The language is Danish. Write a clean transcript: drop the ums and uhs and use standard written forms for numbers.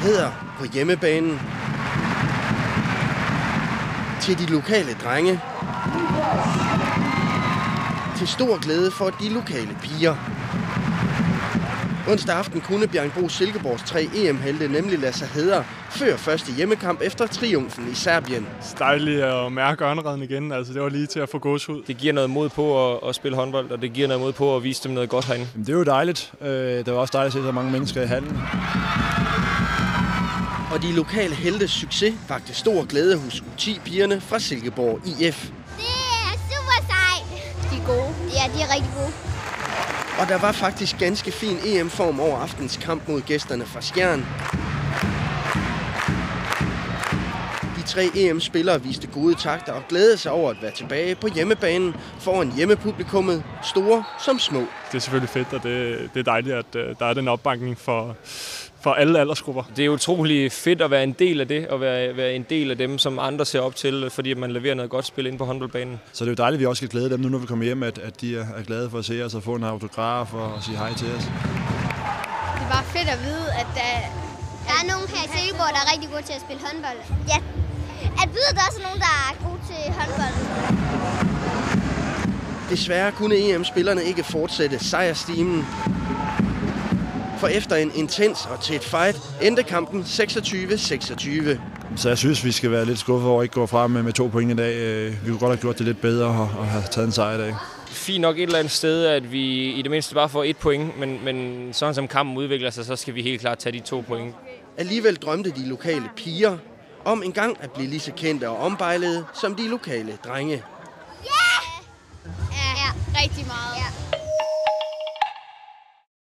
Heder på hjemmebanen. Til de lokale drenge. Til stor glæde for de lokale piger. Onsdag aften kunne Bjerringbro-Silkeborgs 3 EM-helte nemlig lade sig hædre før første hjemmekamp efter triumfen i Serbien. Det er dejligt at mærke ørneredden igen. Altså, det var lige til at få gåsehud. Det giver noget mod på at spille håndbold, og det giver noget mod på at vise dem noget godt herinde. Det er jo dejligt. Det var også dejligt at se så mange mennesker i hallen. Og de lokale heltes succes vakte stor glæde hos U10-pigerne fra Silkeborg IF. Det er super sejt. De er gode. Ja, de er rigtig gode. Og der var faktisk ganske fin EM-form over aftens kamp mod gæsterne fra Skjern. De 3 EM-spillere viste gode takter og glædede sig over at være tilbage på hjemmebanen foran hjemmepublikummet, store som små. Det er selvfølgelig fedt, og det er dejligt, at der er den opbakning for alle aldersgrupper. Det er utrolig fedt at være en del af det, og være en del af dem, som andre ser op til, fordi man leverer noget godt spil ind på håndboldbanen. Så det er jo dejligt, at vi også kan glæde dem nu, når vi kommer hjem, at de er glade for at se os og få en autograf og sige hej til os. Det er bare fedt at vide, at der er nogen her i Silkeborg, der er rigtig gode til at spille håndbold. Ja, at vide, at der også er nogen, der er gode til håndbold. Desværre kunne EM-spillerne ikke fortsætte sejrstimen. For efter en intens og tæt fight endte kampen 26-26. Så jeg synes, vi skal være lidt skuffet over at ikke gå frem med 2 point i dag. Vi kunne godt have gjort det lidt bedre og have taget en sejr i dag. Fint nok et eller andet sted, at vi i det mindste bare får 1 point, men sådan som kampen udvikler sig, så skal vi helt klart tage de 2 point. Alligevel drømte de lokale piger om en gang at blive lige så kendte og ombejlede som de lokale drenge. Ja, rigtig meget. Ja.